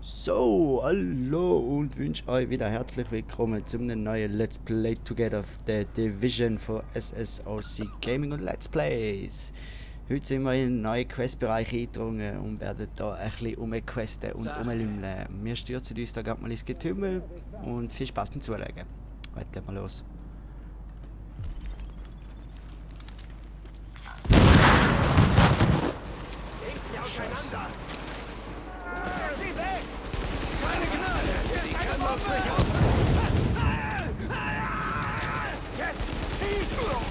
So, hallo und wünsche euch wieder herzlich willkommen zum neuen Let's Play Together of The Division von SSOC Gaming und Let's Plays. Heute sind wir in einen neuen Questbereich eingedrungen und werden da ein bisschen umquesten und umlümmeln. Wir stürzen uns da gerade mal ins Getümmel und viel Spaß beim Zulegen. Legen wir los. Scheiße. Keine Gnade! Die können uns nicht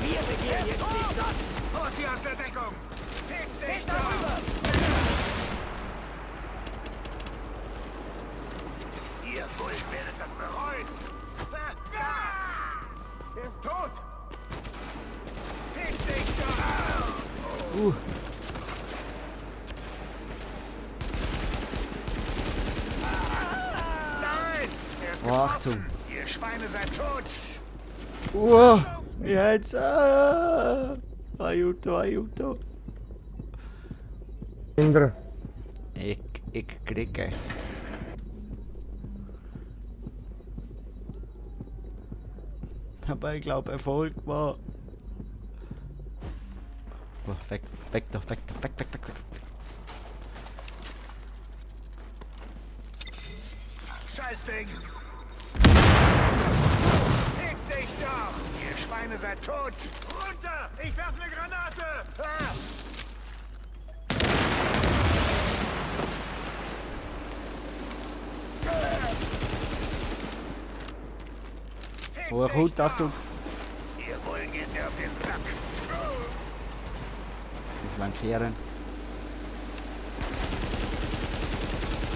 Wir regieren jetzt die Stadt! Holt sie aus der Deckung! Hebt dich darüber! Ihr Bullen werdet das bereuen! Er ist tot! Hebt dich doch! Nein! Er ist Achtung! getroffen. Ihr Schweine seid tot! Jetzt! Aiuto, aiuto! Indra. Ich kriege. Aber ich glaube, Erfolg war. Oh, weg doch, weg. Scheißding! Hebt dich doch! Ihr Schweine seid tot! Runter! Ich werf eine Granate! Ah! Hebt Hoher dich Hut, doch! Achtung! Ihr Bullen geht mir auf den Sack! Wir flankieren.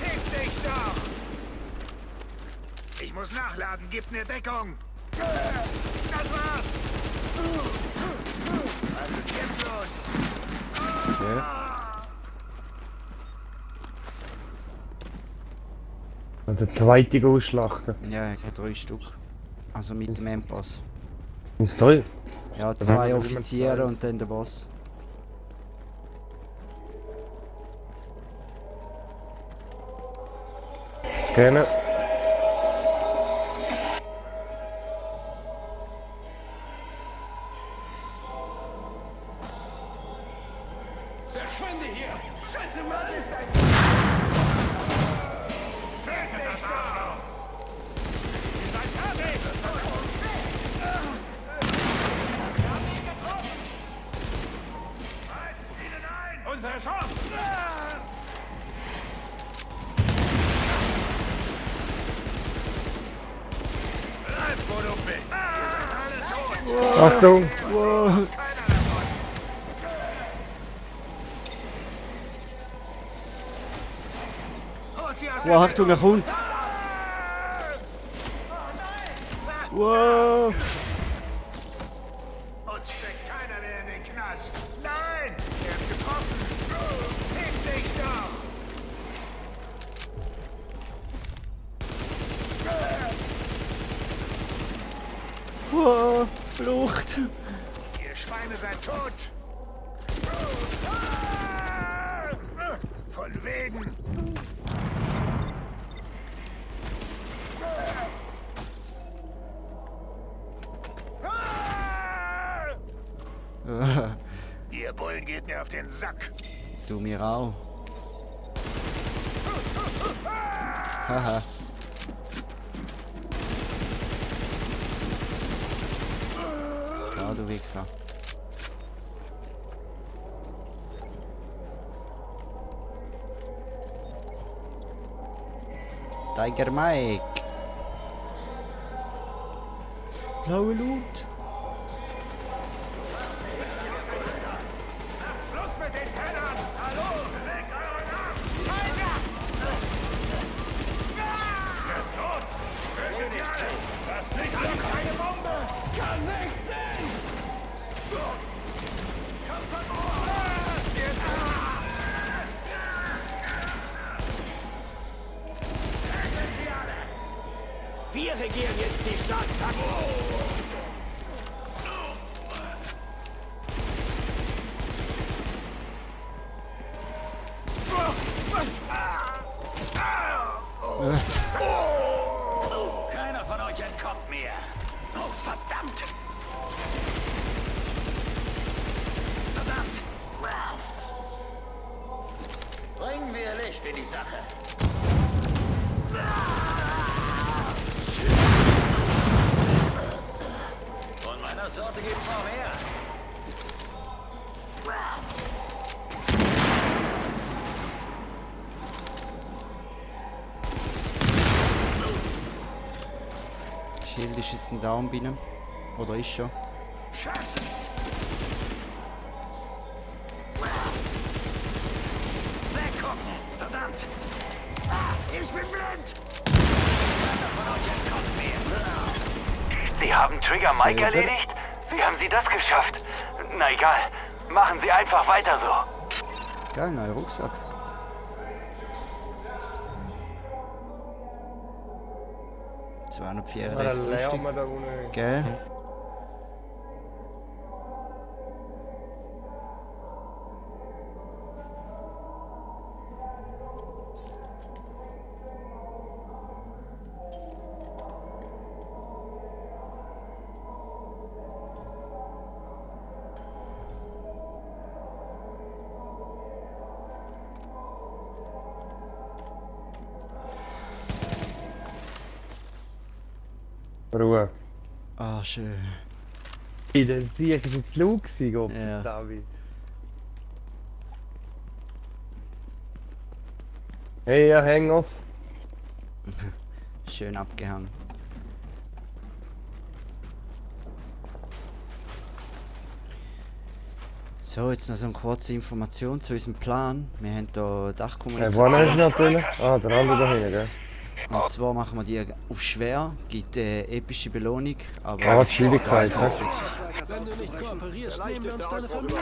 Hebt dich doch! Ich muss nachladen, gib mir Deckung! Das war's! Was ist jetzt los? Okay. Der zweite ausschlachten. Ja, ich habe 3 Stück. Also mit dem Endboss. Ist toll. Ja, haben 2 wir Offiziere immer und dann der Boss. Gerne. Verschwinde hier! Scheiße, was ist das? Tötet das Arschloch! Ihr seid fertig! Haltet ihnen ein! Unsere Chance! Bleib, wo du bist! Ihr seid alle tot! Achtung! Wow. Keiner davon! Holt sie aus der Wow, Achtung, er kommt! Deckung! Wow! Uns steckt keiner mehr in den Knast! Nein! Er ist getroffen! Heb dich doch! Wow! Flucht! Ihr Schweine seid tot! Von wegen! Ihr Bullen geht mir auf den Sack! Du mir auch. Haha. Ja, du Wichser. Tiger Mike. Blaue Loot. Schluss mit den Kennern! Hallo! Legt euren Arm! Er ist tot! Tötet die alle! Das nicht an! Keine Bombe! Kann nicht sehen! Kommt von oben! Jetzt! Tötet sie alle! Wir regieren jetzt die Stadt! Was? Keiner von euch entkommt mir. Oh, verdammt! Verdammt! Bringen wir Licht in die Sache. Von meiner Sorte gibt's noch mehr. Schild ist jetzt ein Down bei ihm. Oder ist schon? Scheiße! Weggucken! Verdammt! Ich bin blind! Keiner von euch entkommt mir. Sie haben Trigger Mike Sehr gut. erledigt? Wie haben Sie das geschafft? Na egal, machen Sie einfach weiter so. Geil, neuer Rucksack. War 234 leer lustig. da unten. Gell? Ruhe. Ah, schön. In der Sieg ist jetzt laut gewesen, Gott, Ja. Davi. Hey, ihr Hängers. Schön abgehangen. So, jetzt noch so eine kurze Information zu unserem Plan. Wir haben hier Wo Dachkommunikation. ist noch drin? Ah, der andere da hinten, gell? Und zwar machen wir die auf schwer, gibt epische Belohnung, aber Ah, die Schwierigkeit, das ist hä? heftig. Wenn du nicht kooperierst, nehmen wir uns deine Familie.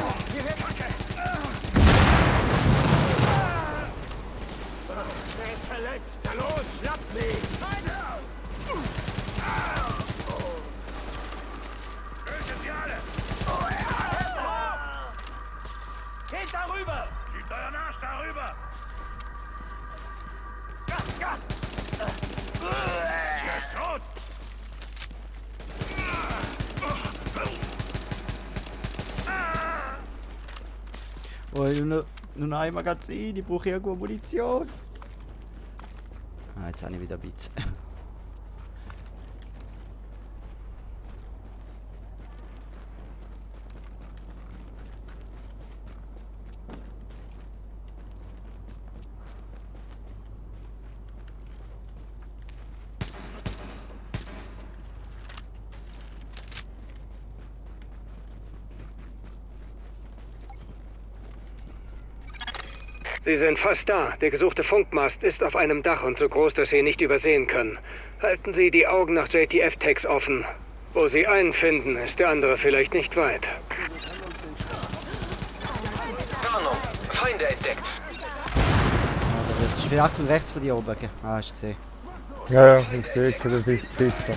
Der ist verletzt. Na los, schnappt mich. Tötet sie alle. Geht darüber. Schiebt euren Arsch darüber. Er ist tot. Oh, nur noch ein Magazin, ich brauche irgendwo Munition. Ah, jetzt habe ich wieder Bits. Sie sind fast da. Der gesuchte Funkmast ist auf einem Dach und so groß, dass Sie ihn nicht übersehen können. Halten Sie die Augen nach JTF-Tags offen. Wo Sie einen finden, ist der andere vielleicht nicht weit. Warnung, Feinde entdeckt. Ah, das ist für Achtung rechts von dir oben. Okay. Ah, hast du gesehen. Ja, ja, ich sehe, das ist besser.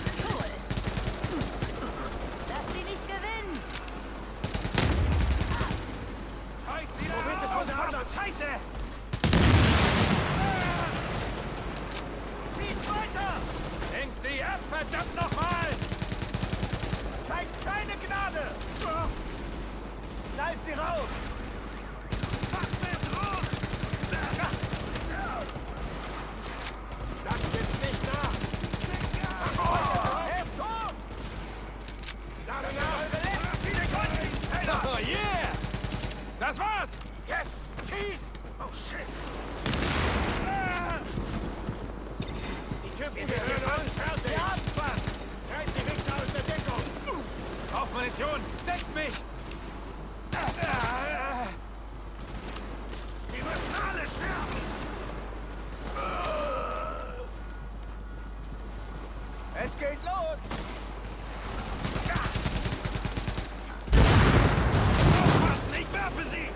Lass sie nicht gewinnen! Scheiß wieder bitte von der anderen. Scheiße. Schießt weiter. Lenkt sie ab, verdammt nochmal. Zeigt keine Gnade. Knallt sie raus. Macht mit raus. Das gibt's nicht nach. Er ist tot. Oh yeah! Das war's! Jetzt! Schieß! Oh shit! Die Typen gehören uns fertig! Wir haben's fast! Reißt die Wichser aus der Deckung! Auf Munition! Deckt mich! Die müssen alle sterben! Es geht los! Aufpassen, ich werfe sie!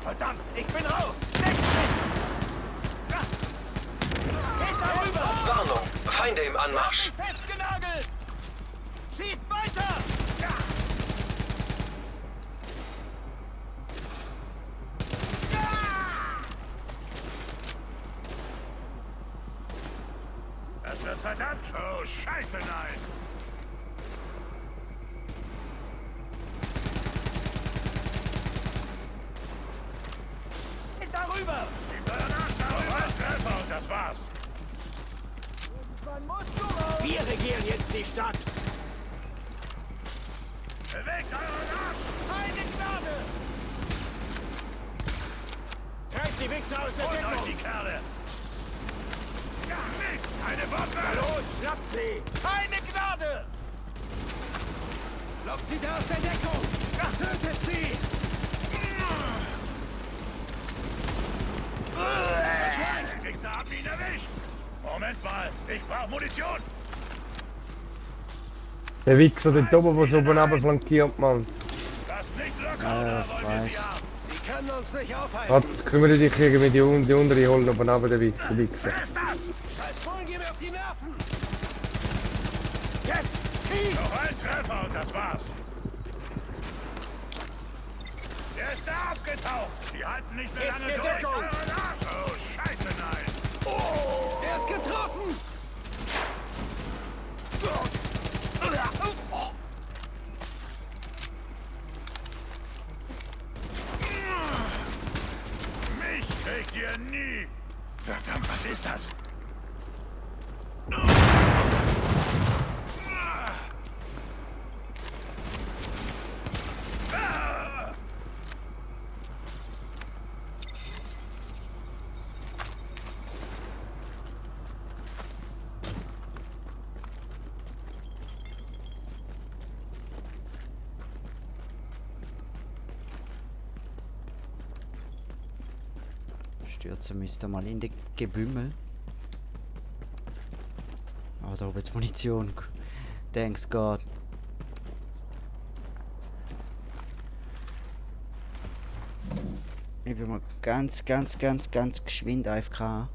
Verdammt, ich bin raus! Deckt mich! Geht darüber! Warnung, Feinde im Anmarsch. Festgenagelt! Schießt weiter! wird verdammt. Oh, scheiße, nein. Darüber! Die darüber! Treffer und das war's. Wir regieren jetzt die Stadt! Bewegt euren Arsch! Keine Gnade! Treibt die Wichser aus der Holt euch Deckung! die Kerle! Ja, nicht! Eine Bombe! Los, schnappt sie! Keine Gnade! Lockt sie da aus der Deckung! Tötet sie! Die Wichser haben ihn erwischt! Moment mal, ich brauche Munition! Der Wichser dort oben, der so oben runter flankiert, Mann. Das nicht locker, oder wollen wir weiß. sie haben? Die können uns nicht aufhalten! Warte, kümmere dich irgendwie die untere holen oben runter, der Wichser. Wer ist das? Scheiß Bullen, geh mir auf die Nerven! Jetzt! Schieß! Noch ein Treffer und das war's. Der ist da abgetaucht. Die halten nicht mehr Gebt lange mir durch. Deckung. Euren Arsch. Oh, scheiße, nein. Der ist getroffen! Mich kriegt ihr nie. Verdammt, was ist das? Stürzen müsste mal in den Gebümmel. Ah, da oben jetzt Munition. Thanks God. Ich bin mal ganz geschwind AFK.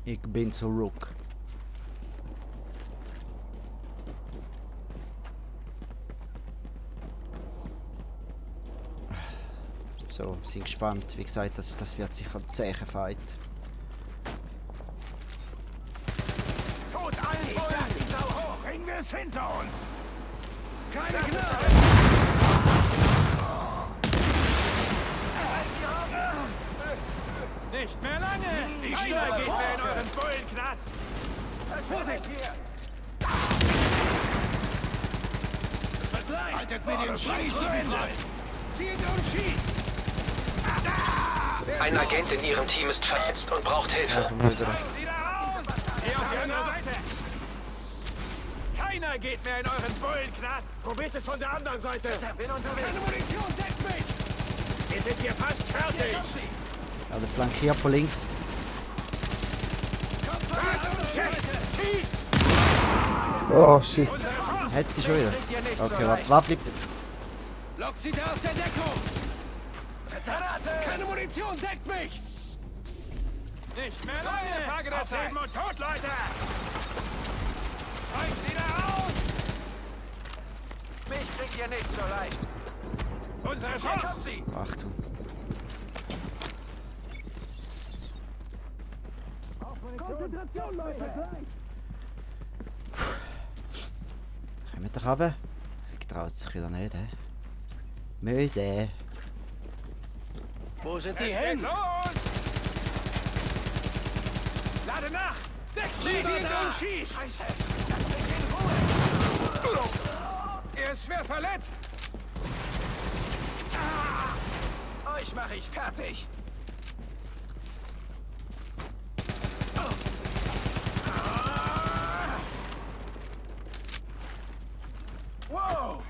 Ich bin zurück. So, sind gespannt. Wie gesagt, das wird sicher ein zäher Fight. Tot allen Bullen! Die Sau hoch! Bringen wir es hinter uns! Keine Gnade! Nicht mehr lange! Die Stimme geht mir in euren Bullenknast! Vorsicht hier! Haltet mir den Scheiß zu Ende! Zielt und schießt! Ein Agent in Ihrem Team ist verletzt und braucht Hilfe. Sie da raus! Hier auf die andere Seite! Keiner geht mehr in euren Bullenknast! Probiert es von der anderen Seite! Bin unterwegs! Keine Munition, deckt mich! Wir sind hier fast fertig! Ja, der flankiert von links. Schieß! Oh shit. Hätt's die schon wieder? Okay, warte, bleibt. Lockt sie da aus der Deckung! Keine Munition, deckt mich! Nicht mehr lange! Frage der Zeit! Leben und Tod, Leute! Zeigt sie da raus! Mich kriegt ihr nicht so leicht! Unsere Hier Chance! kommt sie! Achtung. Konzentration, Leute! Kommt doch runter. Traut sich wieder nicht, hä? Möse. Wo sind die Geht hin? los! Lade nach! Deckt Schieß da! und schieß! Er ist schwer verletzt! Euch mache ich fertig! Wow!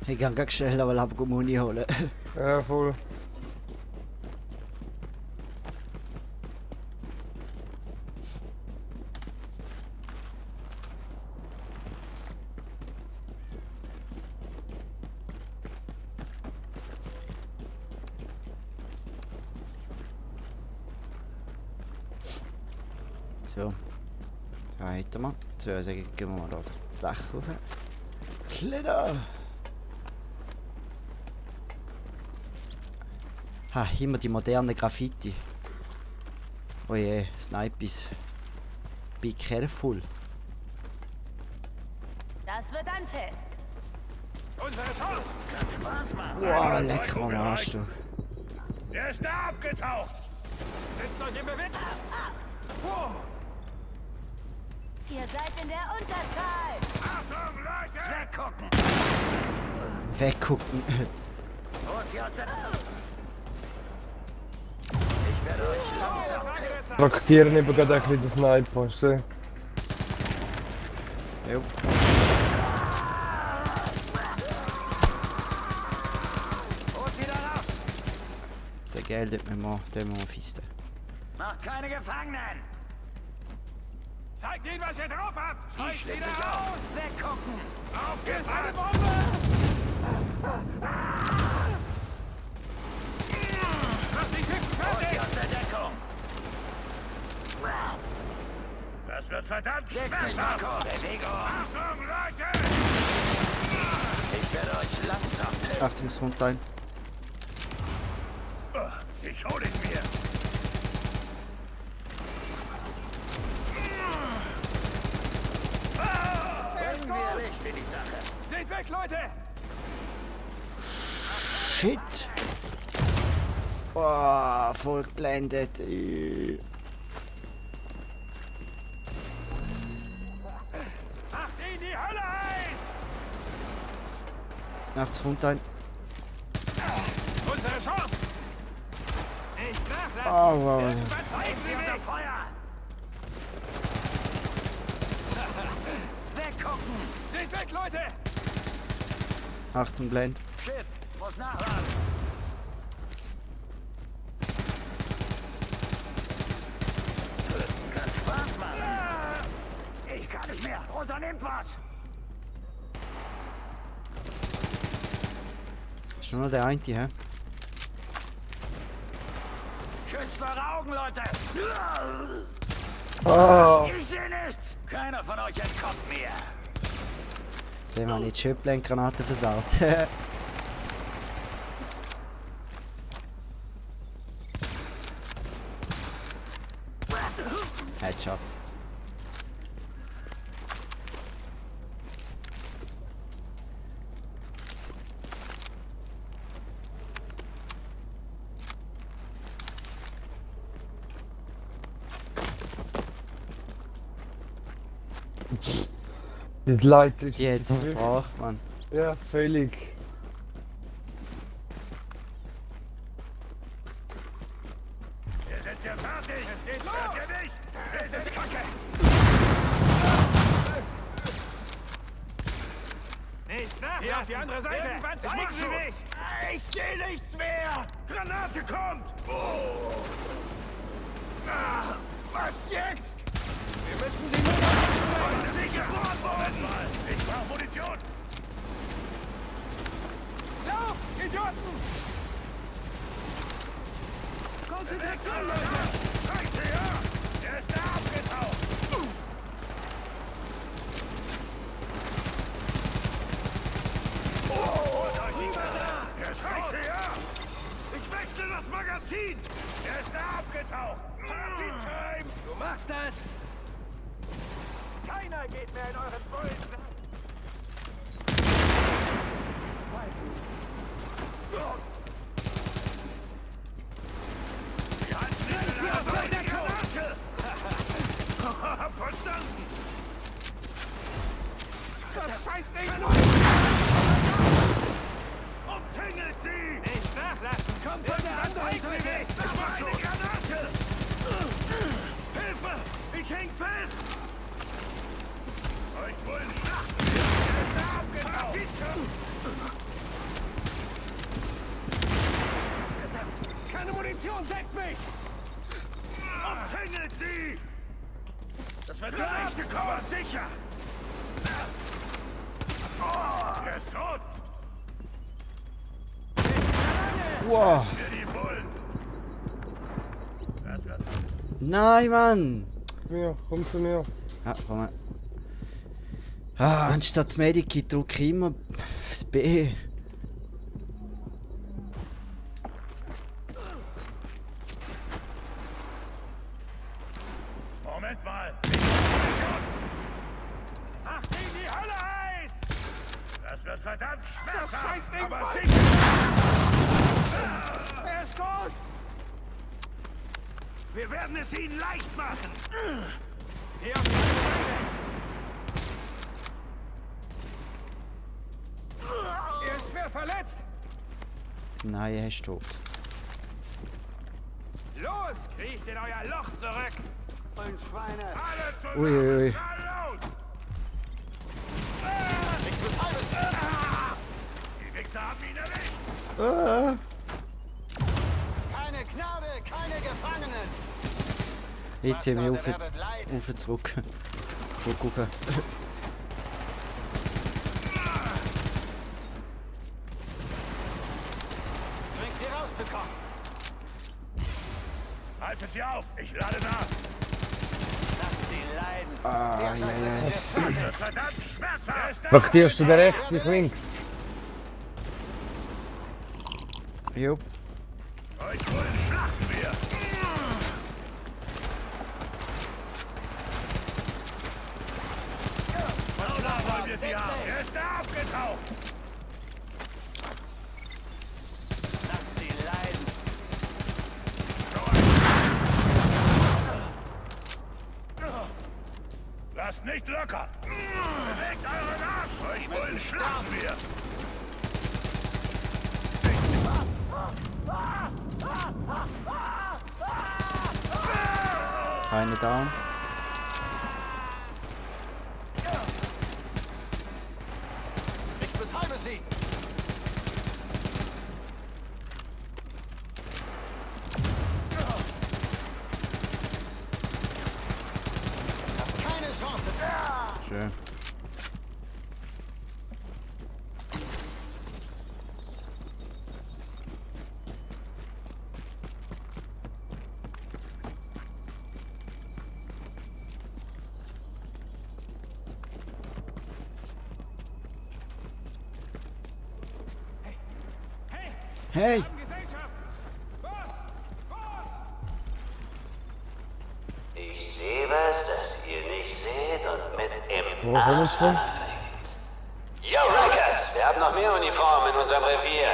Ich kann ganz schnell aber Muni holen. Ja, voll. So. Ja, hätten wir. So, also gehen wir mal auf das Dach rauf. Kletter! Ha, immer die moderne Graffiti. Oh je, Snipers. Be careful. Das wird ein Fest. Unsere Chance! Kann Spaß machen! Wow, lecker am Arsch, du. Er ist da abgetaucht! Setzt euch in Bewegung! Wow. Ihr seid in der Unterzahl. Achtung, Leute! Weggucken! Weggucken. Und sie aus der... Ich werde euch langsam... Traktieren eben gerade ein bisschen den Sniper, hast du gesehen? Jo. Und sie da raus! Der Geld hat mir mal, den wir mal fisten. Macht keine Gefangenen! Zeigt ihnen, was ihr drauf habt! Scheißt wieder aus! Weggucken! Aufgepasst! Bombe! Lass die Typen fertig! Aus der Deckung! Das wird verdammt schmerzhaft! Bewegung! Achtung, Leute! Ich werde euch langsam töten! Achtung, es kommt ein. Ich hol ihn mir! Ungefährlich für die Sache! Seht weg, Leute! Shit! Oh, voll geblendet. Macht ihn die Hölle ein! Nachts kommt ein. Unsere Chance! Nicht nachlassen! Oh, wow. Überzeugen Sie unter Feuer! Weggucken! Seht weg, Leute! Achtung, blend. Shit! Muss nachladen! Kann Spaß machen! Ich kann nicht mehr! Unternehmt was! Ist nur noch der eine, hä? Schützt eure Augen, Leute! Ah! Ich sehe nichts! Keiner von euch entkommt mir! Dem habe ich die Schöpflenkgranate versaut. Headshot. Das Leid ist... Jetzt braucht man. Ja, völlig. Wir sind ja fertig! Es geht los! Ihr nicht! Wir sind Kacke! Nicht nach! Hier auf die andere Seite! Irgendwann zeigen Sie mich! Ich sehe nichts mehr! Granate kommt! Oh. Ah, was jetzt? Wir müssen sie nur noch sicher worden! Ich brauche Munition! Lauf, Idioten! Konzentration, Leute! Scheiße, ja! Er ist da abgetaucht! Scheiße, ja! Ich wechsle das Magazin! Er ist da abgetaucht! Party-Time! Du machst das! Keiner geht mehr in euren Bullen! Die Handschläge auf der Granate! Verstanden! Das scheiß Ding! Umzingelt sie! Nicht nachlassen! Kommt von der anderen Seite! Das war eine Granate! Hilfe! Ich häng fest! Euch wollen schlachten wir! Keine Munition, deckt mich! Umzingelt sie! Das wird Granate kommen, sicher! Oh, er ist tot! Wow. Wir die Bullen! Das wird... Nein, Mann! Mir, komm zu mir. Ja, komm mal. Ah, anstatt Medikit drücke ich immer das B. Moment mal! Mach sie in die Hölle heiß! Das wird verdammt schmerzhaft, aber sicher! Er ist tot! Wir werden es ihnen leicht machen! Hier auf die Seite! Er ist schwer verletzt! Nein, er ist tot. Los, kriecht in euer Loch zurück! Und Schweine! Alle zusammen! Uiuiui. Na los! Die Wichser haben ihn erwischt! Ah. Keine Knabe, keine Gefangenen! Jetzt sind wir auf zurück. Zurück rauf. Bringt sie rauszukommen! Haltet sie auf! Ich lade nach! Lasst sie leiden! Ah, ja, ja. Das wird verdammt schmerzhaft! Blockierst du da rechts, ich links? Jupp. Euch wollen schlachten wir! Und da wollen wir sie haben! Er ist da abgetaucht! Lasst sie leiden! Lasst nicht locker! Bewegt euren Arsch! Euch wollen schlachten wir! Eine down. Ich betreibe sie! Keine Chance! Schön. Hey! Gesellschaft! Boss! Boss! Ich sehe was, das ihr nicht seht und mit im Wo komm ich von? Yo, Rackers! Wir haben noch mehr Uniformen in unserem Revier.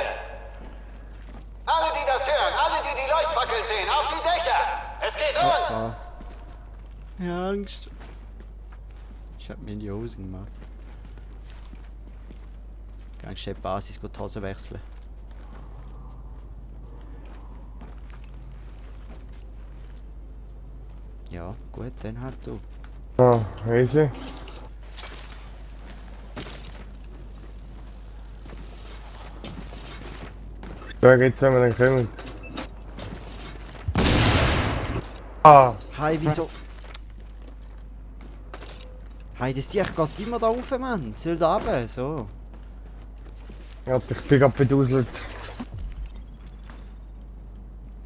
Alle, die das hören, alle, die die Leuchtfackeln sehen, auf die Dächer! Es geht rund! Ah. Ja, Angst. Ich hab mir in die Hose gemacht. Ganz schnell die Basis die Hose wechseln. Ja, gut, dann halt du. Ah, easy. Da geht's, wenn wir dann kommen. Ah, Hi, wieso? Hi, das sehe ich geht immer da rauf, Mann. Soll da runter, so. ja, ich bin gerade beduselt.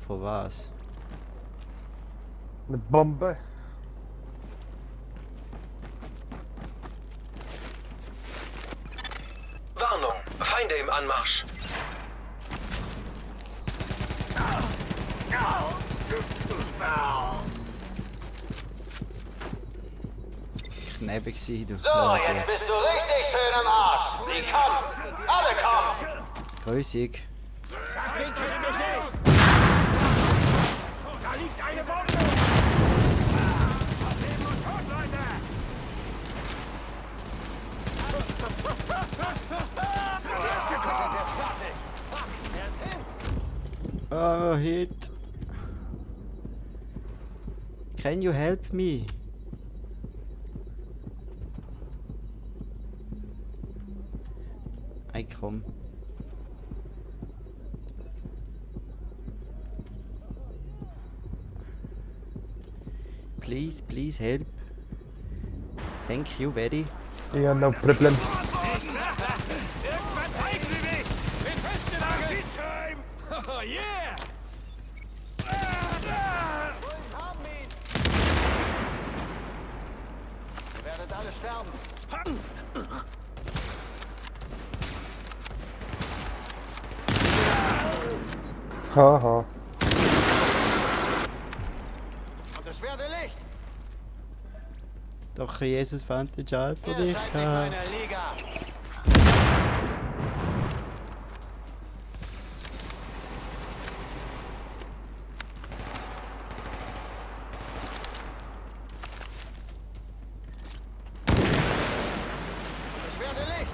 Von was? Eine Bombe. Warnung, Feinde im Anmarsch. Knebig sein, du. So, jetzt bist du richtig schön im Arsch! Sie kommen! Alle kommen! Grüßig. Den kriegen mich nicht! Da liegt eine Bombe! Auf Leben und Tod, Leute! Oh, hit. Can you help me? komm. Please, please help. Thank you very. Ja, no problem. Irgendwann zeigen Sie mich! Bin festgenagelt! Oh yeah! Ihr werdet alle sterben. Haha. Und es werde Licht. Doch Jesus fand den Schalter Ihr nicht. seid nicht Haha. meiner Liga. Und es werde Licht.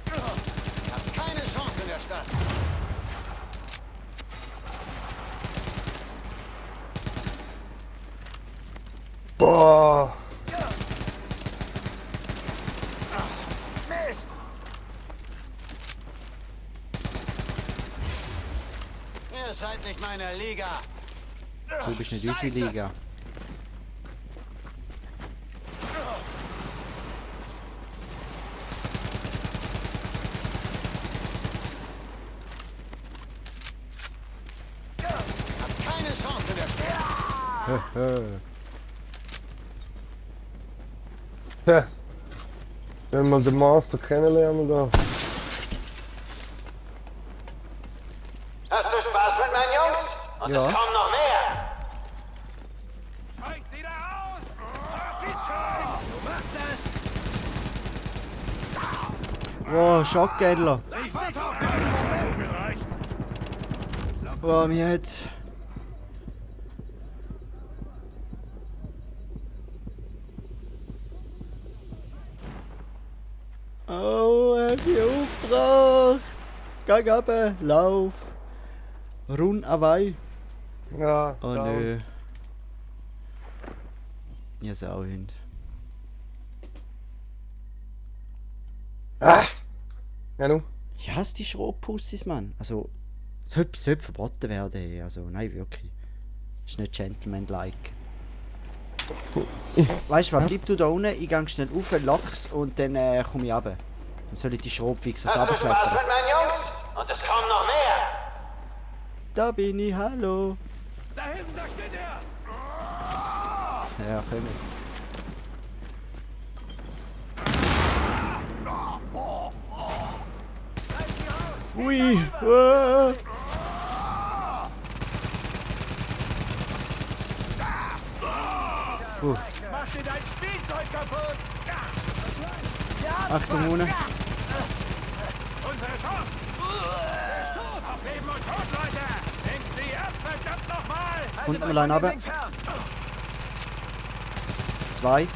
Ihr habt keine Chance in der Stadt. Boah. Mist! Ihr seid nicht meiner Liga. Du bist nicht unsere Liga. Habt keine Chance in der Stadt. Tja. Wenn wir den Master kennenlernen da. Hast du Spaß mit meinen Jungs? Und Ja. es kommen noch mehr. Steigt sie da aus! Partytime! Du machst das! Wow, Schockgädler. Ich warte auf deinen Moment! Gereicht! Wow, mir jetzt. Oh, hab ich aufgebracht. Gang runter, lauf. Run away. Ja. Oh da. nö. Ihr Sauhund. Ah. Ja, nu. Ich hasse die Schrotpussis, Mann. Also, es sollte verboten werden. Hey. Also, nein, wirklich. Ist nicht gentlemanlike. Weißt du was, bleib du da unten, ich gang schnell auf, lock's und dann komme ich runter. Dann soll ich die Schrotwichser Hast du Spaß runterklettern. mit meinen Jungs? Und es kommen noch mehr. Da bin ich, hallo. Da hinten, da steht er! Ja, komm. Ui, Mach dir dein Spielzeug kaputt! Achtung, ohne. Unsere Chance! Aufheben und tot, Leute! Denkt sie ab, verdammt nochmal! Kommt mal ein runter. 2.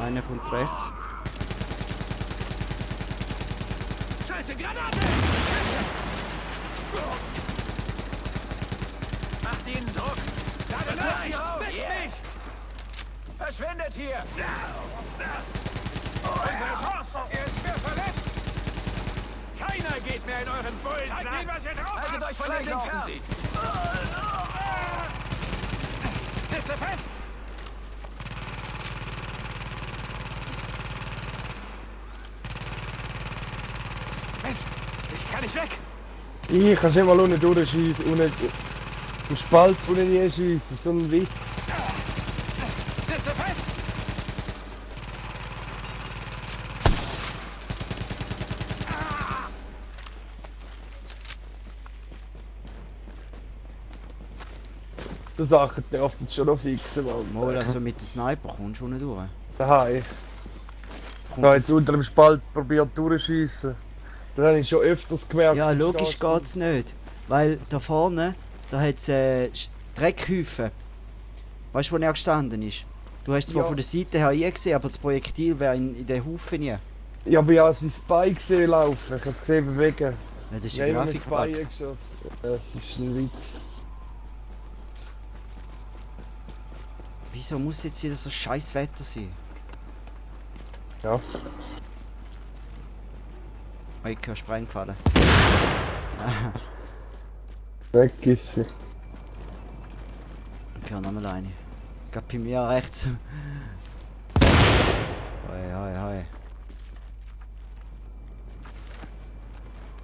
Einer kommt rechts. Scheiße, Granate! Macht ihnen Druck! Dann gleich! Mich! Verschwindet hier! Unsere Chance! Er ist schwer verletzt! Keiner geht mehr in euren Bullenplatz! Seht, was ihr drauf habt! Haltet euch von den Linken! Sitze fest! Mist! Ich kann nicht weg! Ich kann schon mal unten durchschießen. Unten im Spalt unten hinschießen. So ein Witz. Sitze fest! Die Sachen darf jetzt schon noch fixen, Mann. Mal, also mit dem Sniper kommst du unten durch. Daheim. Ich Kommt habe jetzt unter dem Spalt probiert durchschießen. Das habe ich schon öfters gemerkt. ja, du logisch stehst- geht's nicht. Weil da vorne, da hat's Dreckhäufen. Weißt du, wo er gestanden ist? Du hast es zwar Ja. von der Seite her gesehen, aber das Projektil wäre in den Haufen nie. Ich habe ja sein Spy gesehen laufen. Ich habe es gesehen bewegen. Ja, das ist Ja, ein ich habe einen Grafikbug. Spy geschossen. Das ist ein Witz. Wieso muss jetzt wieder so scheiß Wetter sein? Ja. Oh, ich höre Sprengfallen. Weg ist sie. Ich höre nochmal eine. Gerade bei mir rechts. Hoi, hoi, hoi.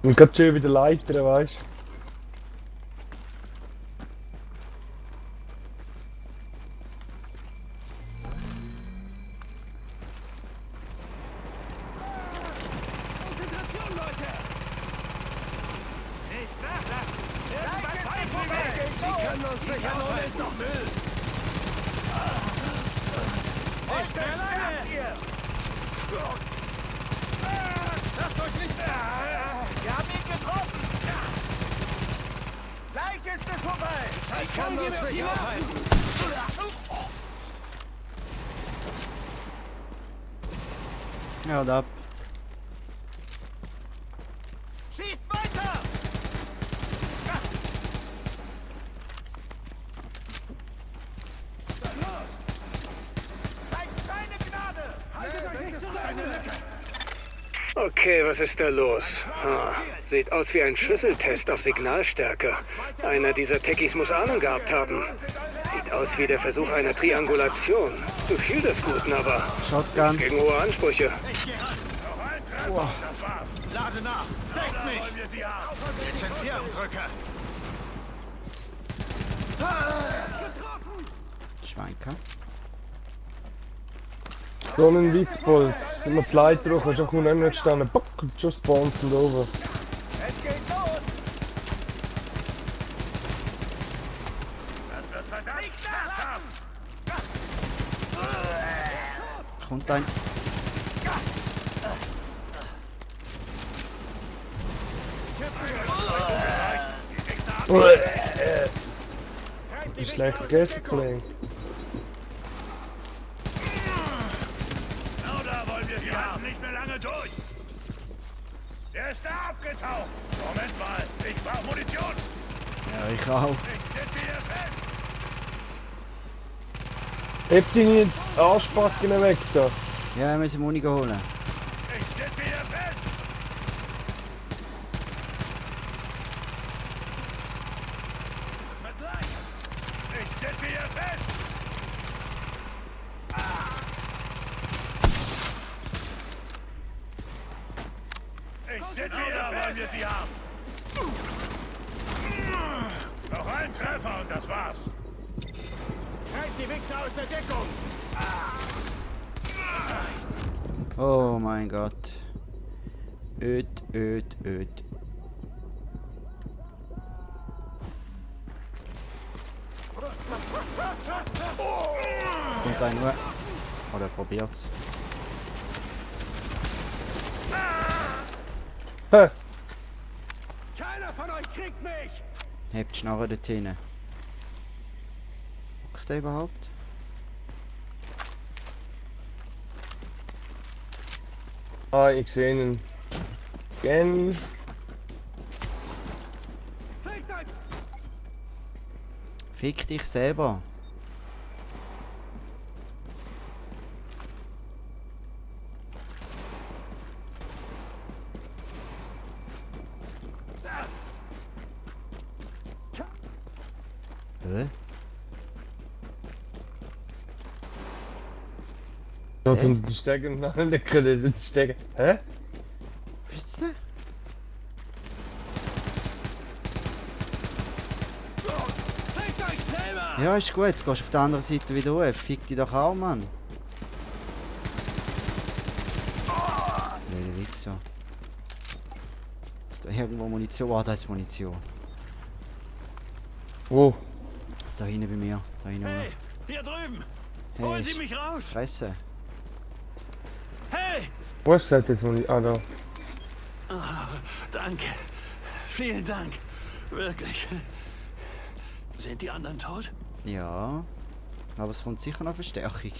Und gerade schön wieder Leiter, weißt du? Konzentration, Leute! Nicht nachlassen! Irgendwann pfeifen wir weg! Sie können uns nicht anholen! Ist noch Müll! Nicht mehr lange! Lasst euch nicht mehr! Wir haben ihn getroffen! Gleich ist es vorbei! Ich kann uns nicht aufhalten! Haut ab. Schießt weiter! Zeigt keine Gnade! Haltet euch nicht zurück! Okay, was ist da los? Sieht aus wie ein Schlüsseltest auf Signalstärke. Einer dieser Techies muss Ahnung gehabt haben. Sieht aus wie der Versuch einer Triangulation. Zu viel des Guten, aber Shotgun. gegen hohe Ansprüche. Wow. Lade nach! Deckt mich! Lizenzierendrücke! Schweinker. So ein Witzbold. Wenn man die Leiter hoch, kannst du auch nicht stehen. Bock, schon spawnt und oben. Es geht los! Das wird verdammt schmerzhaft! Kommt ein. Wie schlecht gegessen, Kollege. Genau da wollen wir sie haben. Nicht mehr lange durch. Der ist da abgetaucht. Moment mal, ich brauche Munition. Ja, ich auch. Ich sitze hier fest. Hebt ihn nicht Arschbacken weg da. Ja, wir müssen Muni holen. Ich sitze hier fest. Das wird leicht. Ich sitze hier fest. Ich sitze hier, da wollen wir sie haben. Noch ein Treffer und das war's. Halt die Wichser aus der Deckung. Oh mein Gott. Öd. Kommt ein nur. Oder probiert's. Hä? Keiner von euch kriegt mich. Hebt die Schnarre dort hinten. Guckt der überhaupt? Ah, ich sehe ihn. Gen. Fegt euch. Fick dich selber. Hä? Da kommt die Stege und dann der Kredit die Stege. Hä? Was ist das? Fegt euch selber. Ja, ist gut, jetzt gehst du auf der anderen Seite wieder hoch. Fick dich doch auch, Mann. Welcher Wichser. Ist da irgendwo Munition? Ah, da ist Munition. Wo? Da hinten bei mir. Da hinten. Hey, hier drüben. Hey, Holen Sie mich raus. Fresse. Hey. Wo ist das jetzt? Ah, da. Danke. Vielen Dank. Wirklich. Sind die anderen tot? Ja. Aber es kommt sicher noch Verstärkung.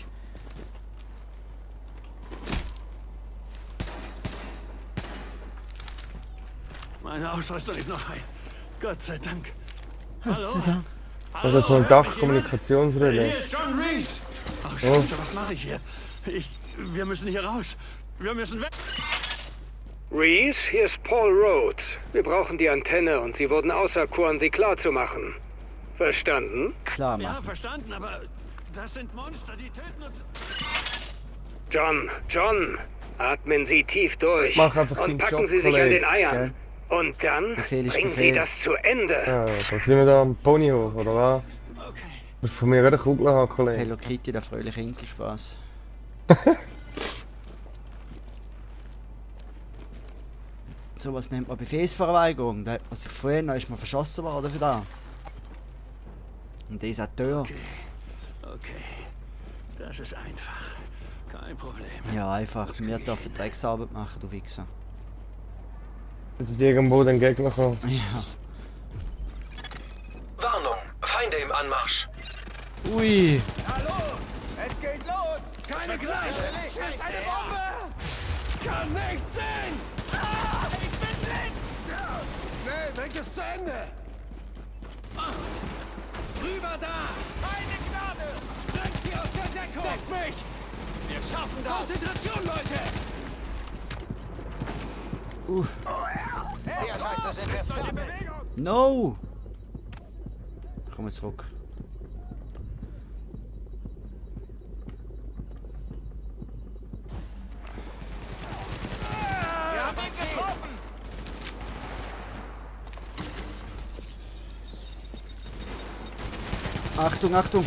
Meine Ausrüstung ist noch heil. Gott sei Dank. Gott sei Dank. Also so ein Dachkommunikationsrelais. Hier ist John Reese. Ach, Scheiße, was mache ich hier? Wir müssen hier raus. Wir müssen weg. Reese, hier ist Paul Rhodes. Wir brauchen die Antenne und Sie wurden auserkoren, sie klarzumachen. Verstanden? Klar, Ja, Mann. verstanden, aber das sind Monster, die töten uns. John, atmen Sie tief durch Mach einfach und den packen Job, Sie sich an Kollege. den Eiern. Gell? Und dann Befehl ist bringen Sie Befehl. das zu Ende. Ja, da sind wir da am Ponyhof, oder was? Okay. Du musst von mir eine Kugel haben, Kollege. Hello Kitty, der fröhliche Inselspaß. So was nennt man Befehlsverweigerung. Da hat man sich vorhin, da ist man verschossen worden für da. Und der ist auch teuer. Okay. Das ist einfach. Kein Problem. Ja, einfach. Wir dürfen Drecksarbeit machen, du Wichser. Dass ich irgendwo den Gegner kommen. Ja. Warnung, Feinde im Anmarsch. Ui. Hallo! Es geht los! Keine Gleich! Es ist eine Bombe! Kann nicht sehen! Ah, ich bin blind! Schnell, bringt es zu Ende! Rüber da! Keine Gnade! Sprengt sie aus der Deckung! Deckt mich! Wir schaffen das! Konzentration, Leute! Hier, Scheiße, sind wir fertig. No! Komm zurück. Wir haben ihn getroffen! Achtung, Achtung!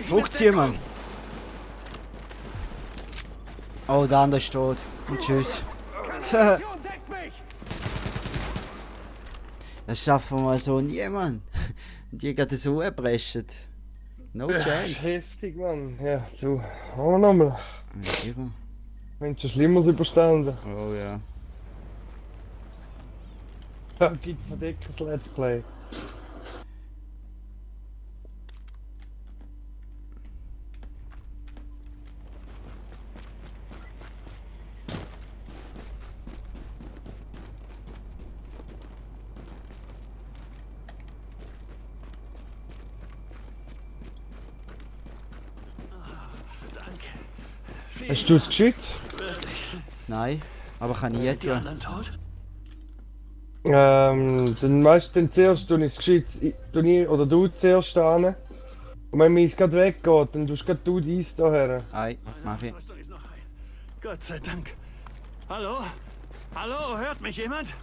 Zurückziehen, Mann! Oh, der andere ist tot. Und tschüss. Deckt mich! Das schaffen wir mal so nie, Mann. Die gerade so erbrechen. No Ja, chance. heftig, Mann. Ja, du. Oh, nochmal. Ja, sicher. Mensch, schon Schlimmeres überstanden. Oh ja. Ja, gibt verdecktes Let's Play. Hast du es geschützt? Nein, aber kann ich jetzt Die tun. anderen tot? Dann weißt du, dann zuerst tue ich das Geschütz, oder du zuerst hin. Und wenn meins gerade weggeht, dann tust du dies da her. Ei, mach ich. Rüstung ist noch heil. Gott sei Dank. Hallo? Hallo, hört mich jemand?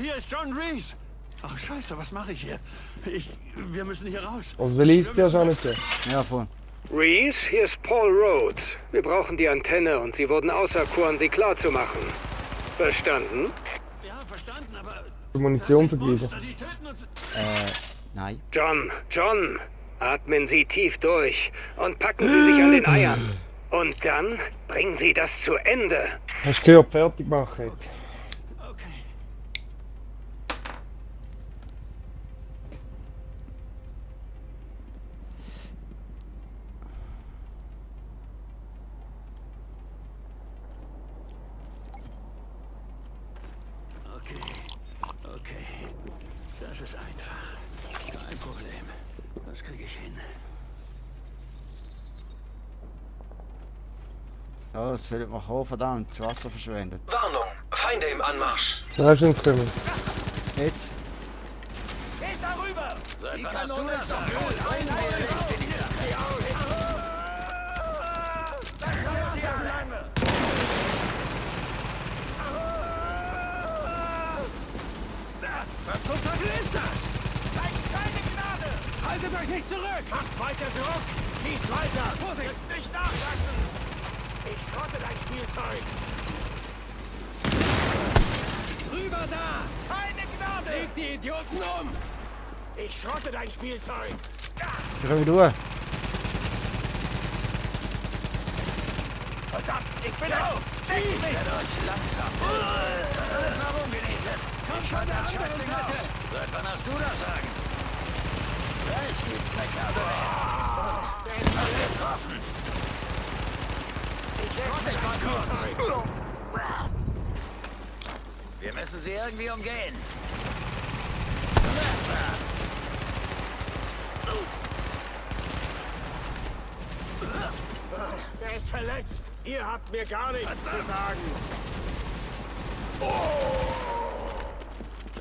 Hier ist John Reese. Ach, Scheiße, was mache ich hier? Wir müssen hier raus. Also der liest ja schon nicht. Ja, voll. Reese, hier ist Paul Rhodes. Wir brauchen die Antenne und Sie wurden auserkoren, sie klarzumachen. Verstanden? Ja, verstanden, aber Die Munition sind vergeben. Monster, die töten uns. Nein. John, atmen Sie tief durch und packen Sie sich an den Eiern. Und dann bringen Sie das zu Ende. Hast du gehört, fertig machen. Okay. Okay. Das ist einfach. Kein Problem. Das kriege ich hin. So, das soll man auch verdammt das Wasser verschwendet. Warnung, Feinde im Anmarsch. Da ist uns kommen. Jetzt. Geht darüber! Seit wann hast du das am Was zum Teufel ist das? Zeigt keine Gnade! Haltet euch nicht zurück! Macht weiter zurück! Schießt weiter! Vorsicht! Nicht nachlassen! Ich schrotte dein Spielzeug! Rüber da! Keine Gnade! Legt die Idioten um! Ich schrotte dein Spielzeug! Ich komm durch. Verdammt! Ich bin auf! Schießt mich! euch langsam! Alles noch umgenietet! Ich schalte das Schwächling aus! Seit wann hast du das Sagen? Gleich gibt's eine Karte mehr! Den Fall getroffen! Ich wechsle mein Spielzeug! Wir müssen sie irgendwie umgehen. Er ist verletzt. Ihr habt mir gar nichts zu sagen.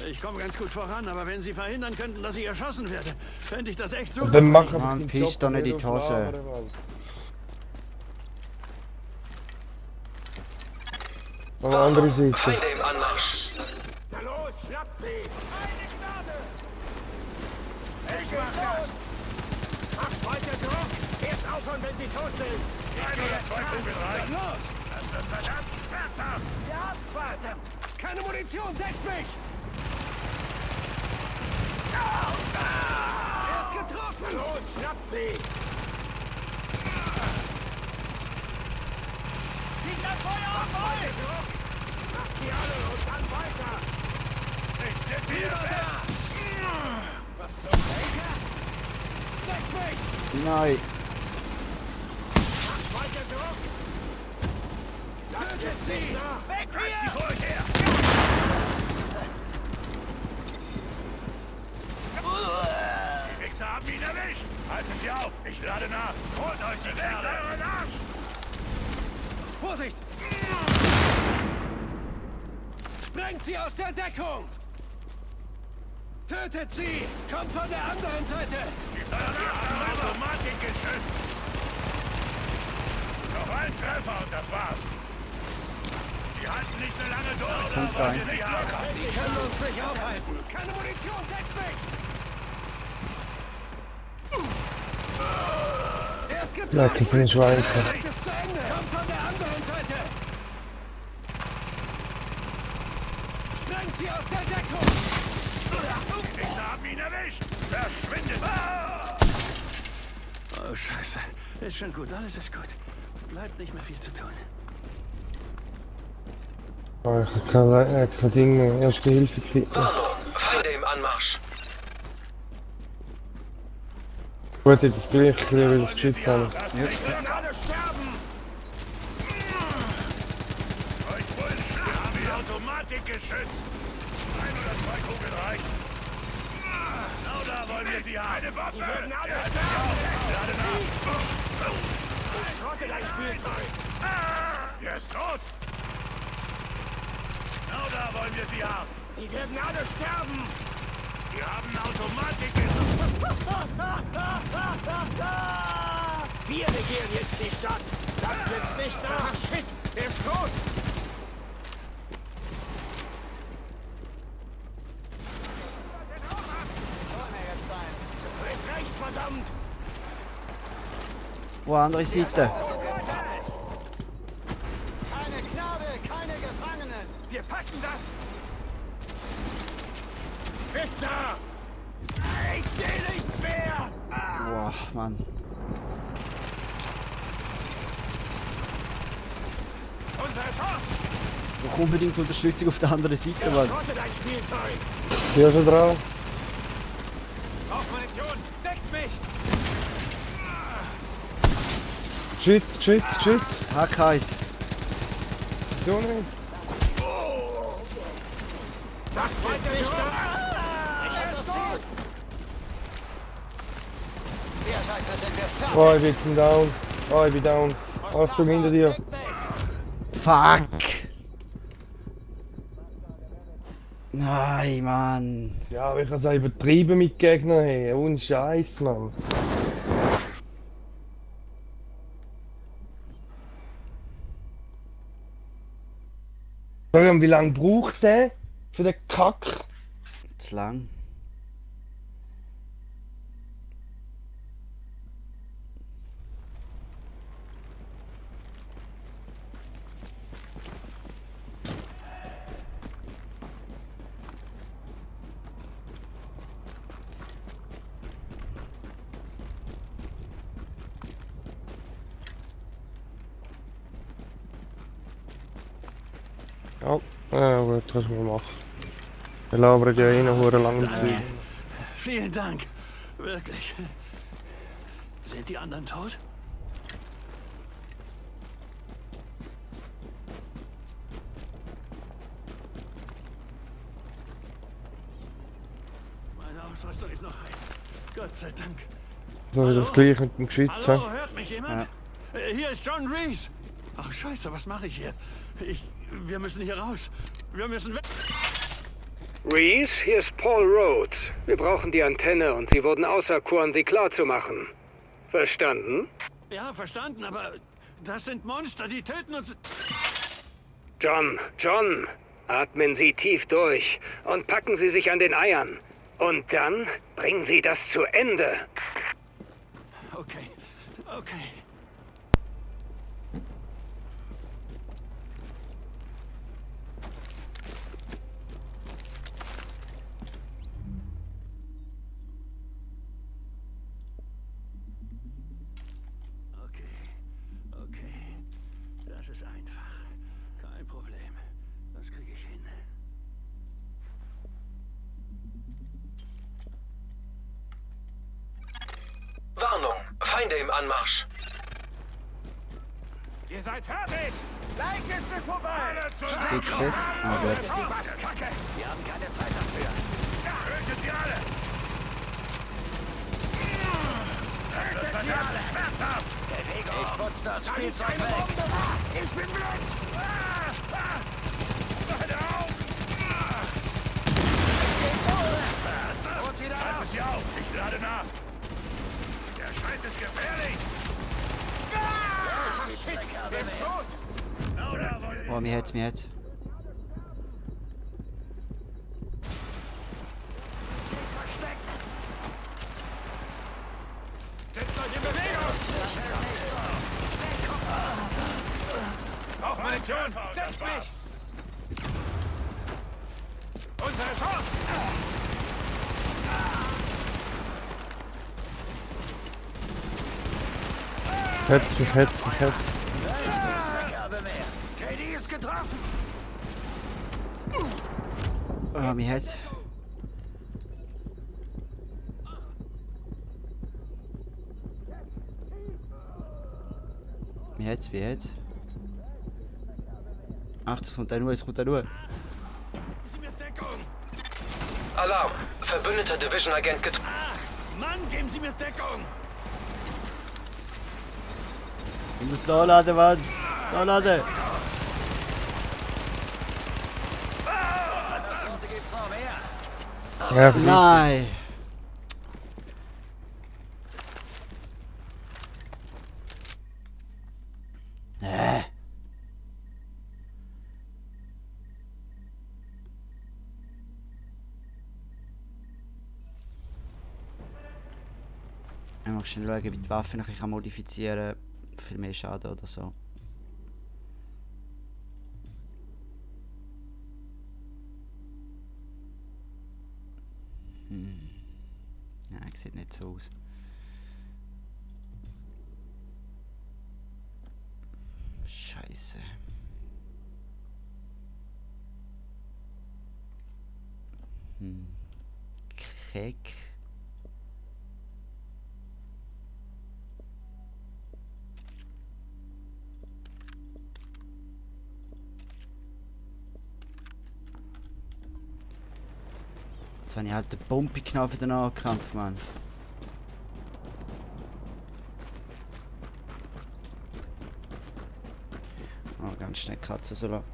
Ich komme ganz gut voran, aber wenn Sie verhindern könnten, dass ich erschossen werde, fände ich das echt super. Dann machen Mann, den piss Job doch nicht in die auf Tasche. Labern, Mann. Auf der anderen Seite. Feinde im Anmarsch. Na los, schnappt sie! Eine Gnade! Ich mach das! Macht weiter Druck! Erst aufhören, wenn sie tot sind! Ein oder zwei Kugeln reichen! Los! Das wird verdammt schmerzhaft! Ja, verdammt! Keine Munition, deckt mich! Er ist getroffen! Na los, schnappt sie! Sie sind Feuer auf euch! Macht die alle und dann weiter! Ich sind wieder da! Was zum Henker? Deckt mich! Nein. Macht weiter Druck! Tötet sie! Weg hier! Sie vor euch her! Die Wichser haben ihn erwischt! Halten Sie auf! Ich lade nach! Holt euch die Kerle! Euren Arsch! Vorsicht! Sprengt sie aus der Deckung! Tötet sie! Kommt von der anderen Seite! Die haben Automatikgeschütz! Noch ein Treffer und das war's! Die halten nicht so lange durch! Kommt rein. Die können uns nicht aufhalten! Keine Munition! Deckt mich! Er ist getroffen! Ja, kannst du nicht weiter. Ist zu Ende! Kommt von der anderen Seite! Sprengt sie aus der Deckung! Die Wichser haben ihn erwischt! Verschwindet! Oh, Scheiße. Ist schon gut, alles ist gut. Bleibt nicht mehr viel zu tun. Oh, ich habe kein Ding mehr. Erste Hilfe gekriegt. Warnung. Feinde im Anmarsch. Gut, jetzt gleich wieder das Geschütz haben. Wir werden alle sterben! Euch Bullen, wir haben die Automatikgeschütz! Ein oder zwei Kugeln reichen! Genau da wollen wir sie haben! Eine Waffe! Die werden alle sterben! Lade nach! Ich schrotte dein Spielzeug! Er ist tot! Genau da wollen wir sie haben! Die werden alle sterben! Wir haben Automatikgeschütz! Wir regieren jetzt die Stadt! Das nützt nicht nach! Shit! Er ist tot! Es reicht, verdammt! Wo andere Seite? Keine Gnade, keine Gefangenen! Wir packen das! Victor! Ich sehe nichts mehr! Boah, Mann. Unser Schuss! Noch unbedingt Unterstützung auf der anderen Seite, Mann. Schrotte dein Spielzeug! Hier schon drauf. Auf Munition! Deckt mich! Geschütz, Geschütz, Geschütz. HKs. So nicht. Das ist nicht da! Ich hab das tot! Ihr Scheiße sind wir fertig! Oh, ich bin down. Oh, ich bin down. Achtung, hinter dir. Fuck! Nein, Mann. Ja, aber ich habe es auch übertrieben mit Gegnern. Hey. Ohne Scheiß, Mann. Sag mal, wie lange braucht der für den Kack? Zu lang. Ja, gut, was wir machen. Wir labern ja eh noch eine lange Zeit. Vielen Dank. Wirklich. Sind die anderen tot? Ausrüstung ist noch heil. Gott sei Dank. So wie das gleiche mit dem Geschütz. Hallo, hört mich jemand? Hier ist John Reese. Ach, scheiße, was mache ich hier? Wir müssen hier raus. Wir müssen weg. Reese, hier ist Paul Rhodes. Wir brauchen die Antenne und Sie wurden auserkoren, sie klarzumachen. Verstanden? Ja, verstanden, aber das sind Monster, die töten uns. John, atmen Sie tief durch und packen Sie sich an den Eiern. Und dann bringen Sie das zu Ende. Okay. Okay. Das ist einfach. Kein Problem. Das kriege ich hin. Warnung, Feinde im Anmarsch. Ihr seid fertig! Gleich ist es vorbei! Sieht's gesetzt? Ah, gut. Kacke! Wir haben keine Zeit dafür. Ja, tötet sie alle! Tötet sie alle! Schmerzhaft! Bewegung! Ich putze das Spielzeug Keine weg! Bombe! Ich bin blind! Meine Augen! Holt sie da Haltet raus! sie auf! Ich lade nach! Der Scheiß ist gefährlich! Gibt's eine Kerbe Ist mehr. tot! Oder wollen Oh, mir hat's. Setzt euch in Bewegung! Auf Munition! Setzt mich! Unsere Chance! Hetz mich. Eine Kerbe mehr. KD ist getroffen! Oh, mir hat's. Wie jetzt? Ach, es kommt da nur. Sie mir Deckung! Alarm, verbündeter Division-Agent getroffen. Mann, geben Sie mir Deckung! Ich muss nachladen, Mann. Nachladen. Gibt's noch mehr? Ja, fliegt. Nein. Ich muss schnell schauen, wie die Waffe noch modifizieren kann. Für mehr Schaden oder so. Nein, sieht nicht so aus. Scheiße. Keck. Jetzt habe ich halt den Pumpe genommen für den Nahkampf, Mann. Oh, ganz schnell die Katze so lassen.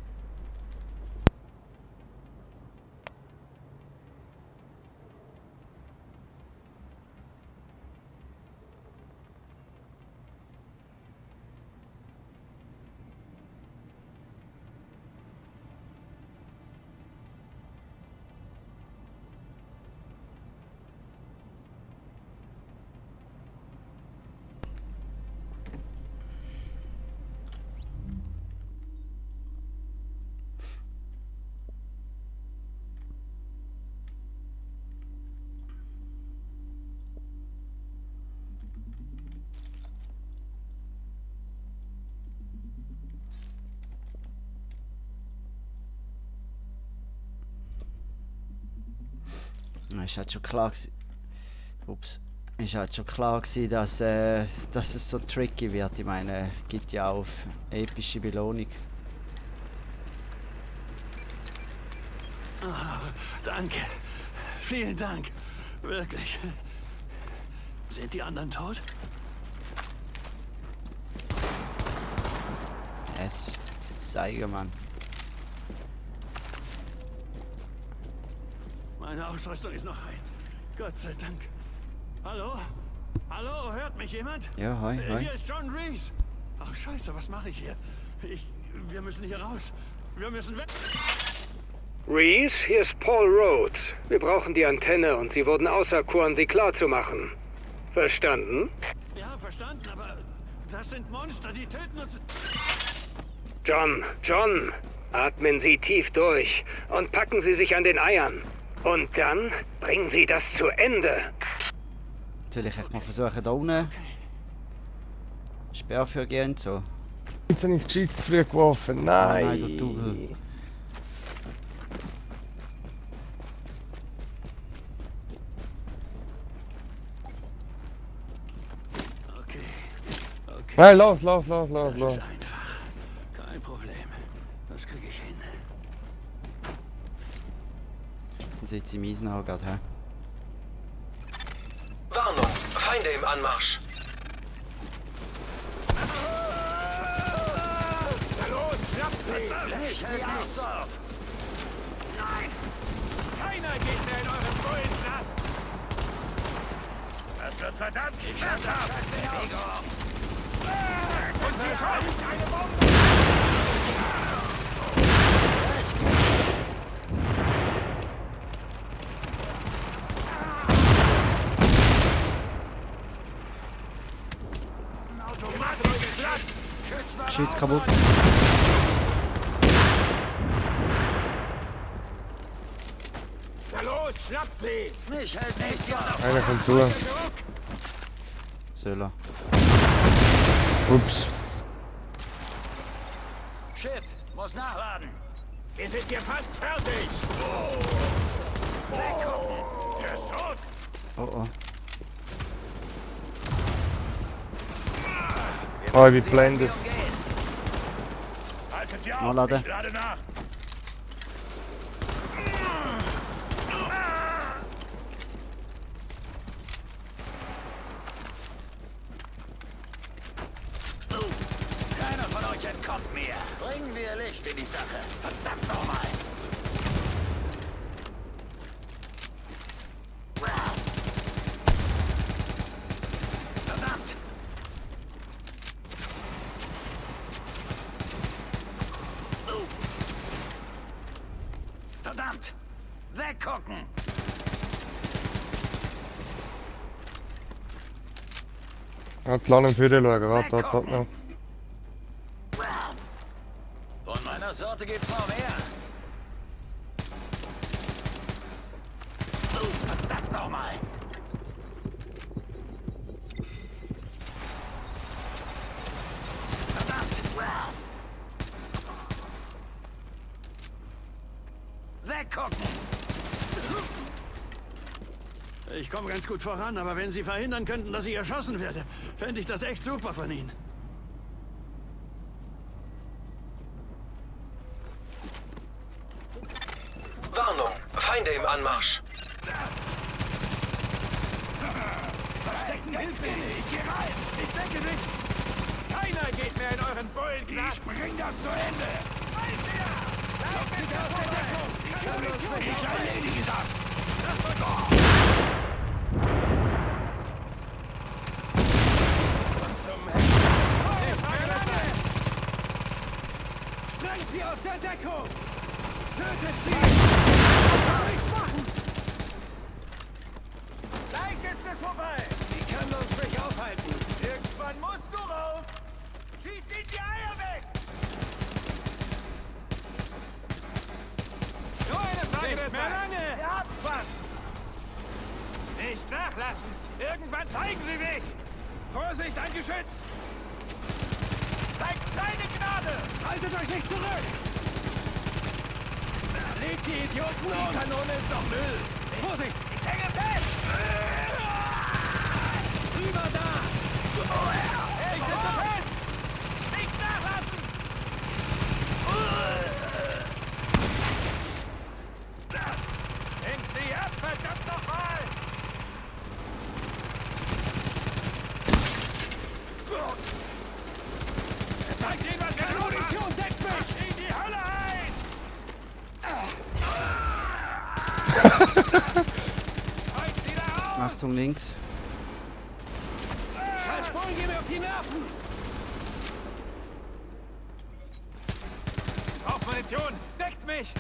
Ist halt schon klar gewesen. Ups. Ist halt schon klar gewesen, dass es so tricky wird. Ich meine, gibt ja auch epische Belohnung. Oh, danke. Vielen Dank. Wirklich. Sind die anderen tot? Es zeige, Mann. Meine Ausrüstung ist noch heil. Gott sei Dank. Hallo? Hallo, hört mich jemand? Ja, hi, hi. Hier ist John Reese. Ach, scheiße, was mache ich hier? Wir müssen hier raus. Wir müssen weg. Reese, hier ist Paul Rhodes. Wir brauchen die Antenne und Sie wurden auserkoren, sie klarzumachen. Verstanden? Ja, verstanden, aber das sind Monster, die töten uns. John, atmen Sie tief durch und packen Sie sich an den Eiern. Und dann bringen Sie das zu Ende. Soll ich echt mal versuchen, da unten Sperr für gehen so? Jetzt habe ich das gescheit zu früh geworfen. Nein, Nein. du Double. Okay. Nein, los. Das ist einfach. Kein Problem. Das kriege ich hin. Dann sitze ich im Eisen auch gerade, hä? Warnung, Feinde im Anmarsch. Na los, schnappt sie! Ich hält nichts auf! Nein! Keiner geht mehr in euren Bullenknast! Das wird verdammt schmerzhaft! Und sie schmeißt eine Bombe! Geschütz kaputt. Na los, schnappt sie! Mich hält nichts auf! Einer kommt durch. Soll er. Ups. Shit, muss nachladen! Wir sind hier fast fertig! Weggucken! Er ist tot! Oh oh. Oh, ich bin blendet. Haltet sie auf! Nachladen. Ich lade nach! Keiner von euch entkommt mir! Bringen wir Licht in die Sache! Verdammt nochmal! Verdammt! Verdammt! Weggucken! Ja, Plan im Führer schauen. Warte noch. Von meiner Sorte gibt's noch mehr! Verdammt nochmal! Verdammt! Weggucken! Ich komme ganz gut voran, aber wenn Sie verhindern könnten, dass ich erschossen werde, fände ich das echt super von Ihnen. Warnung, Feinde im Anmarsch. Verstecken hilft mir nicht! Ich geh rein! Ich decke dich! Keiner geht mehr in euren Bullenknast! Ich bring das zu Ende! Lauft bitte aus der Deckung! Ich erledige das! Das wird doch! Sprengt sie aus der Deckung! Tötet sie! Nichts machen! Gleich ist es vorbei! Die können uns nicht aufhalten! Irgendwann musst du raus! Schieß ihnen die Eier weg! Nur eine Frage der Zeit! Ihr habt was! Nicht nachlassen! Irgendwann zeigen sie sich! Vorsicht, ein Geschütz! Zeigt keine Gnade! Haltet euch nicht zurück! Legt die Idioten um! Die Kanone ist doch Müll! Vorsicht! Ich hänge fest! Rüber da! Woher? Ich sitze fest! Nicht nachlassen! Hängt sie ab, verdammt nochmal! Achtung links. Scheiß Bullen, geh mir auf die Nerven! Auf Munition! Deckt mich!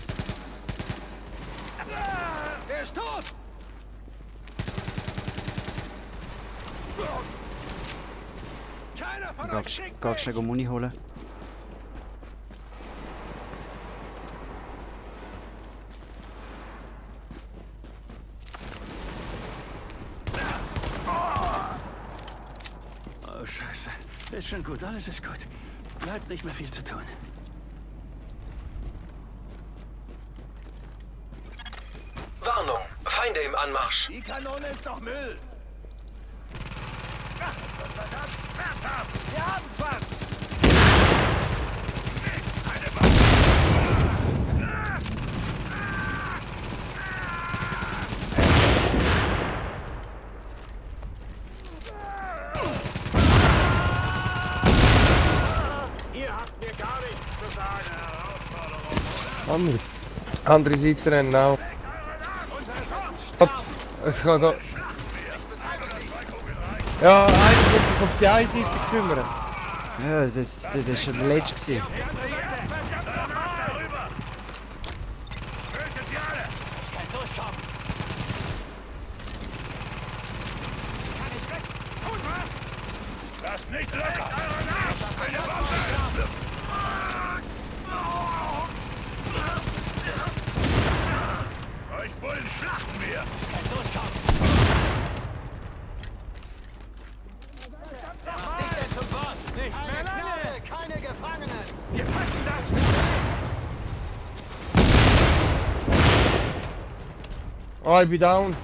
Der ist tot! Keiner von euch kriegt Gehst du Muni holen? Oh, Scheiße. Ist schon gut, alles ist gut. Bleibt nicht mehr viel zu tun. Warnung, Feinde im Anmarsch. Die Kanone ist doch Müll! Ach, was war das? Schmerzhaft! Wir haben's was! Ihr habt mir gar nichts zu sagen. Herausforderung, oder? Andere Seite rennen auch. Es kann da. Ja, einer wird sich auf die eine Seite kümmern. Ja, das war schon der letzte. gewesen. Lasst nicht locker! Eine Bombe! Euch Bullen schlachten wir! Nicht mehr lange! Keine Gefangenen! Wir packen das! Ah, ich bin down.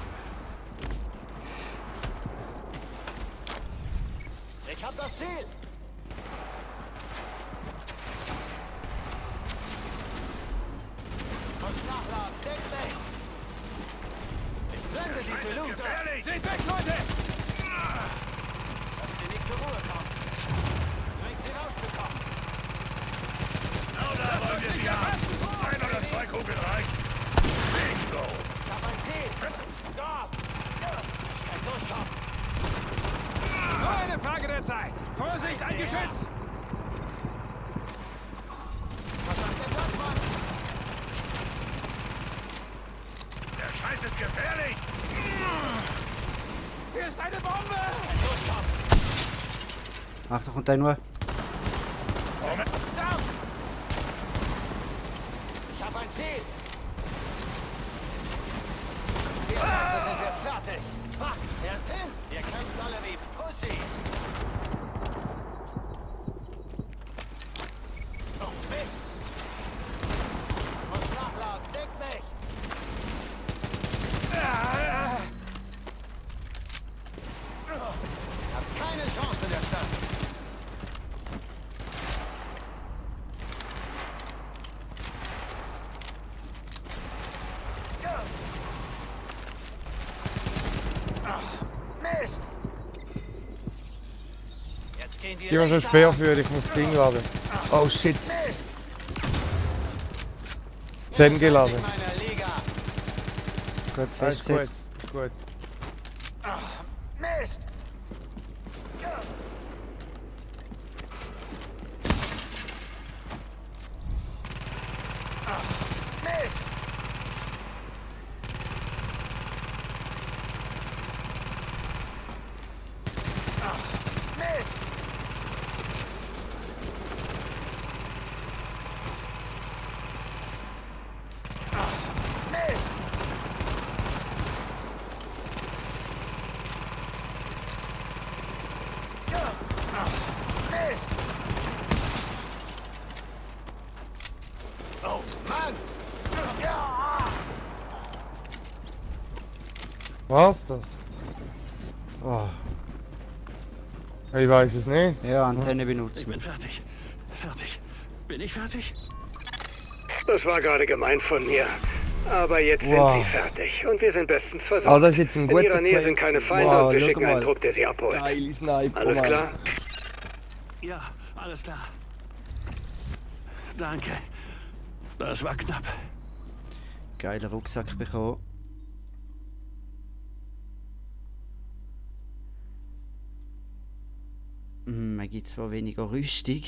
Ich hab das Ziel! Und Nachladen, deckt mich! Ich blende die Beluga! Gefährlich! Seht weg, Leute! Lass sie nicht zur Ruhe kommen! Zwingt sie rauszukommen! Genau da wollen wir sie haben! Ein oder zwei Kugeln reicht! Bingo! Ich hab ein Ziel! Stop! Ich kann durchkommen! Nur eine Frage der Zeit! Vorsicht, ein Geschütz! Was sagt denn das, Mann? Der Scheiß ist gefährlich! Hier ist eine Bombe! Achtung, kommt der nur. Down! Ich hab ein Ziel! Hier sind wir fertig! Fuck! Erst hin! Ihr kämpft alle wie Pussys! Oh, Mist! Muss nachladen! Deckt mich! Habt keine Chance in der Stadt! Mist! Jetzt gehen die Ich war schon Lichter Speer an. für, ich muss das Ding laden. Oh shit. 10 geladen. In meiner Liga. Gut, Alles gut. festgesetzt. Gut. Mist! Mist! Mist! Mist! Mist! Oh, Mann! Ja! Was das? Oh, Ich weiß es nicht. ja, Antenne Ich benutzen. bin fertig. Fertig. Bin ich fertig? Das war gerade gemein von mir. Aber jetzt Wow. sind sie fertig und wir sind bestens versorgt. Ah, das ist jetzt ein In guter ihrer Nähe Place. sind keine Feinde Wow, und wir schau schicken mal. einen Trupp, der sie abholt. Geile Sniper, Alles Mann. klar? Ja, alles klar. Danke. Das war knapp. Geiler Rucksack bekommen. Man gibt zwar weniger Rüstung,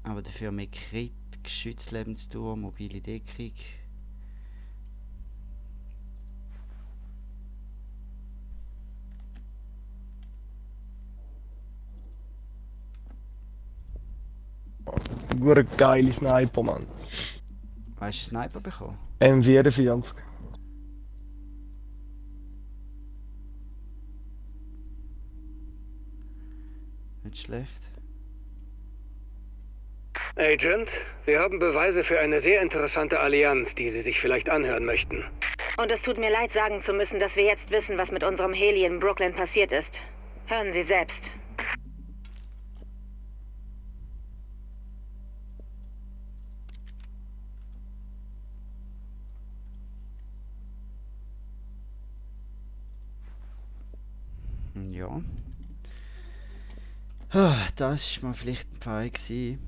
aber dafür mehr Crit, Geschützlebensdauer, mobile Deckung. Ein geile Sniper, Mann. Hast du einen Sniper bekommen? M44. Nicht schlecht. Agent, wir haben Beweise für eine sehr interessante Allianz, die Sie sich vielleicht anhören möchten. Und es tut mir leid, sagen zu müssen, dass wir jetzt wissen, was mit unserem Heli in Brooklyn passiert ist. Hören Sie selbst. Ja. Das war mal vielleicht ein Fall gewesen.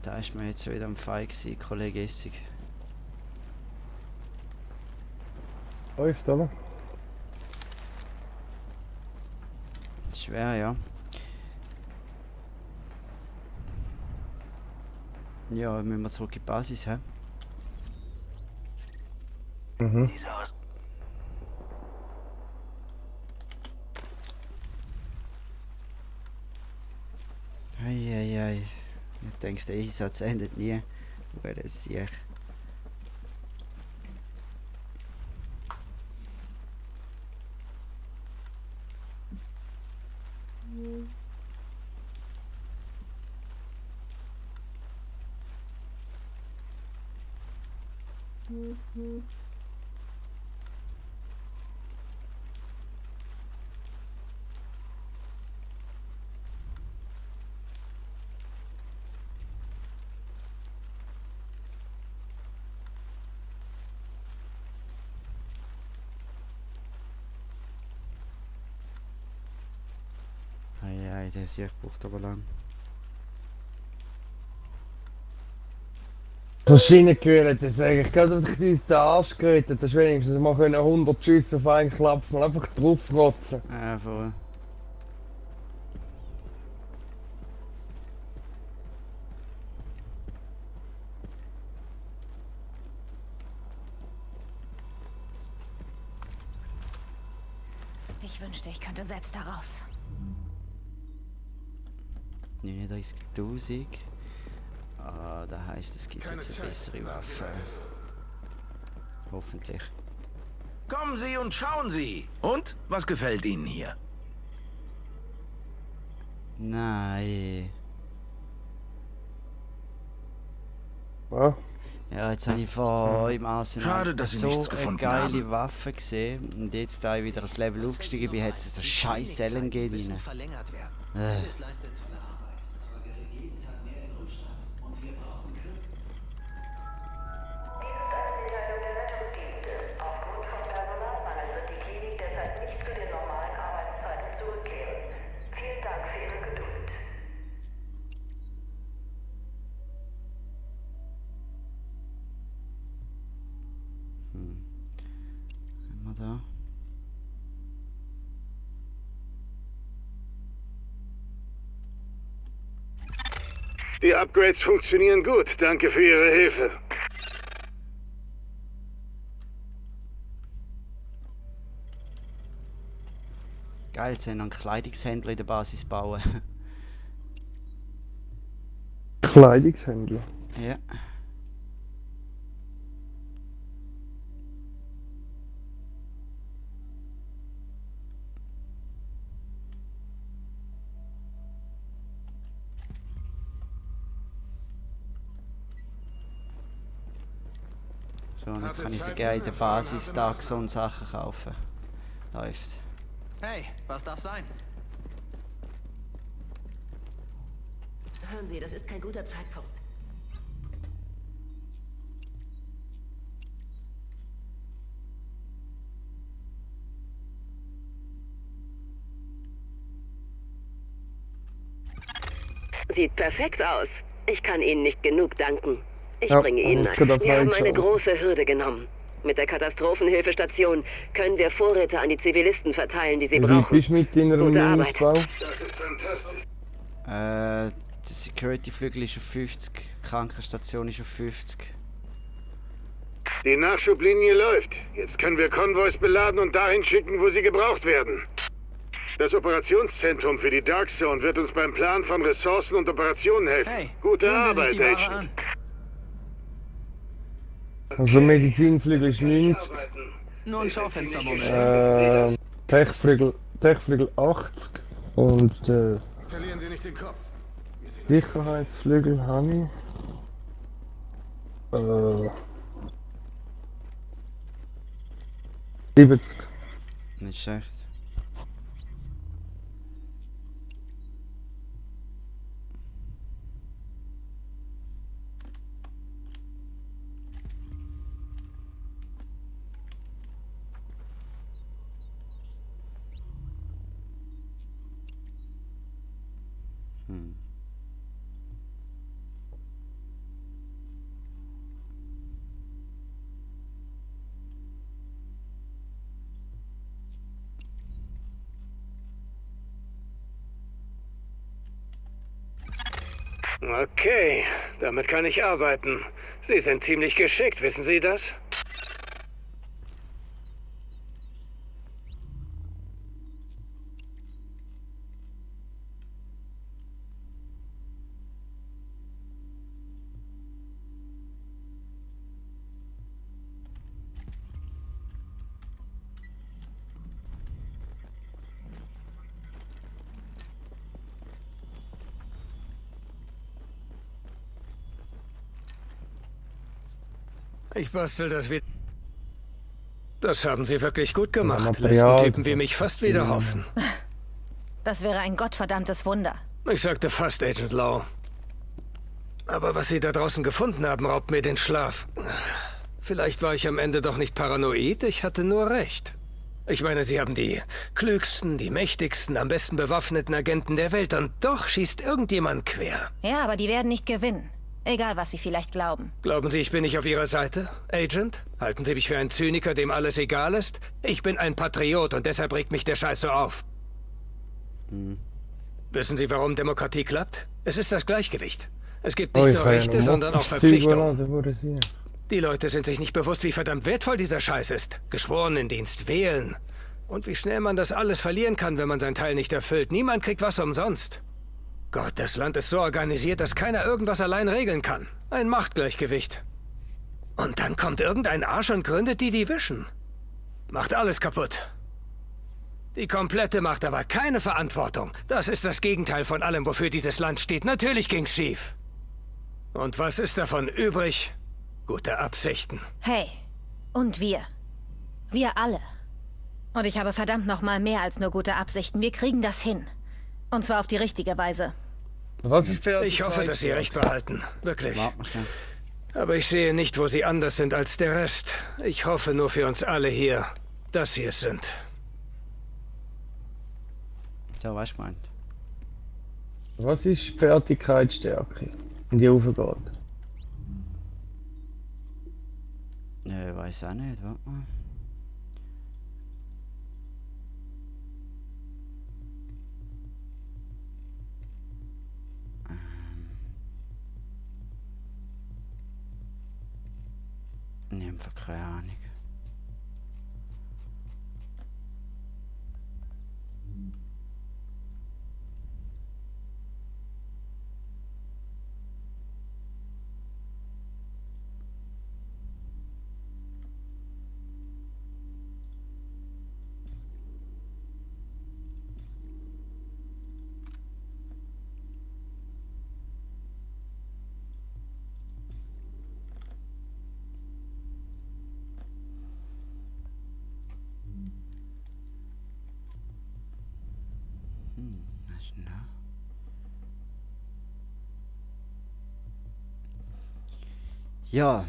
Da ist mir jetzt wieder ein Fall gewesen, Kollege Essig. Läuft, oder? Schwer, ja. Ja, müssen wir zurück in die Basis, hä? Mhm. Eieiei. Ich denke, der Einsatz endet nie. Weil das sehe ich. Eieiei, der Sieg braucht aber lang. Maschinengehört, das eigentlich gerade auf dich uns den Arsch gerettet. Das ist wenigstens mal 100 Schüsse auf einen Klapp mal einfach draufrotzen. Ja, voll. Ich wünschte, ich könnte selbst da raus. 39.000. Ah, das heisst, es gibt jetzt eine bessere Waffe. Hoffentlich. Kommen Sie und schauen Sie. Und? Was gefällt Ihnen hier? Nein. Ja. Ja, jetzt habe ich vor im Arsenal Schade, dass Sie so nichts eine gefunden geile haben. Waffe gesehen. Und jetzt, da ich wieder das Level aufgestiegen bin, hat es so scheiß LMG drin. verlängert werden. Äh. Es leistet tolle Arbeit, aber gerät jeden Tag mehr in Rückstand. Und wir brauchen Glück. Aufgrund von Personalmangel wird die Klinik deshalb nicht zu den normalen Arbeitszeiten zurückkehren. Vielen Dank für Ihre Geduld. Haben wir da? Die Upgrades funktionieren gut. Danke für Ihre Hilfe. Geil, sie haben einen Kleidungshändler in der Basis bauen. Kleidungshändler. Ja. So, und jetzt kann ich sogar in der Basis Dark Zone Sachen kaufen. Läuft. Hey, was darf sein? Hören Sie, das ist kein guter Zeitpunkt. Sieht perfekt aus. Ich kann Ihnen nicht genug danken. Ich Ja, bringe Ihnen ich kann auf Wir haben Nein eine schauen. große Hürde genommen. Mit der Katastrophenhilfestation können wir Vorräte an die Zivilisten verteilen, die sie Wie brauchen. bist du mit deiner Gute Arbeit. Minusbau? Das ist fantastisch. Der Security-Flügel ist auf 50, die Krankenstation ist auf 50. Die Nachschublinie läuft. Jetzt können wir Konvois beladen und dahin schicken, wo sie gebraucht werden. Das Operationszentrum für die Dark Zone wird uns beim Plan von Ressourcen und Operationen helfen. Hey, Gute sehen Sie sich Arbeit, die Ware Agent. an. Also Medizinflügel ist 90. Nur ein Schaufenstermoment. Techflügel 80 und Verlieren Sie nicht den Kopf. Sicherheitsflügel habe ich. 70. Nicht schlecht. Okay, damit kann ich arbeiten. Sie sind ziemlich geschickt, wissen Sie das? Ich bastel das wieder. Das haben Sie wirklich gut gemacht. Material. Lassen Typen wie mich fast wieder hoffen. Das wäre ein gottverdammtes Wunder. Ich sagte fast, Agent Lau. Aber was Sie da draußen gefunden haben, raubt mir den Schlaf. Vielleicht war ich am Ende doch nicht paranoid, ich hatte nur recht. Ich meine, Sie haben die klügsten, die mächtigsten, am besten bewaffneten Agenten der Welt und doch schießt irgendjemand quer. Ja, aber die werden nicht gewinnen. Egal, was sie vielleicht glauben. Glauben Sie, ich bin nicht auf Ihrer Seite, Agent? Halten Sie mich für einen Zyniker, dem alles egal ist? Ich bin ein Patriot und deshalb regt mich der Scheiß so auf. Wissen Sie, warum Demokratie klappt? Es ist das Gleichgewicht. Es gibt nicht nur Rechte, sondern auch Verpflichtungen. Die Leute sind sich nicht bewusst, wie verdammt wertvoll dieser Scheiß ist. Geschworenendienst, wählen. Und wie schnell man das alles verlieren kann, wenn man sein Teil nicht erfüllt. Niemand kriegt was umsonst. Gott, das Land ist so organisiert, dass keiner irgendwas allein regeln kann. Ein Machtgleichgewicht. Und dann kommt irgendein Arsch und gründet die Division. Macht alles kaputt. Die komplette Macht, aber keine Verantwortung. Das ist das Gegenteil von allem, wofür dieses Land steht. Natürlich ging's schief. Und was ist davon übrig? Gute Absichten. Hey, und wir. Wir alle. Und ich habe verdammt noch mal mehr als nur gute Absichten. Wir kriegen das hin. Und zwar auf die richtige Weise. Ich hoffe, dass Sie recht behalten. Wirklich. Aber ich sehe nicht, wo Sie anders sind als der Rest. Ich hoffe nur für uns alle hier, dass Sie es sind. Ja, was meint? Was ist Fertigkeitsstärke, wenn die aufgeht? Ja, weiß auch nicht, warte mal. Ich habe einfach keine Ahnung. Ja,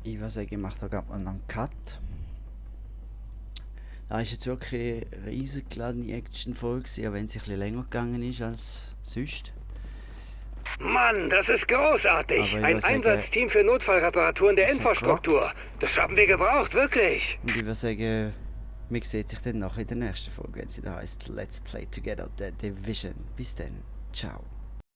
ich würde sagen, ich mache da gerade mal einen Cut. Da ist jetzt wirklich eine riesig geladene Action-Folge, auch wenn es ein bisschen länger gegangen ist als sonst. Mann, das ist großartig. Aber Ein ich würde Einsatzteam für Notfallreparaturen der das hat Infrastruktur. geklappt. Das haben wir gebraucht, wirklich. Und ich würde sagen, man sieht sich dann nachher in der nächsten Folge, wenn sie da heißt Let's Play Together The Division. Bis dann. Ciao.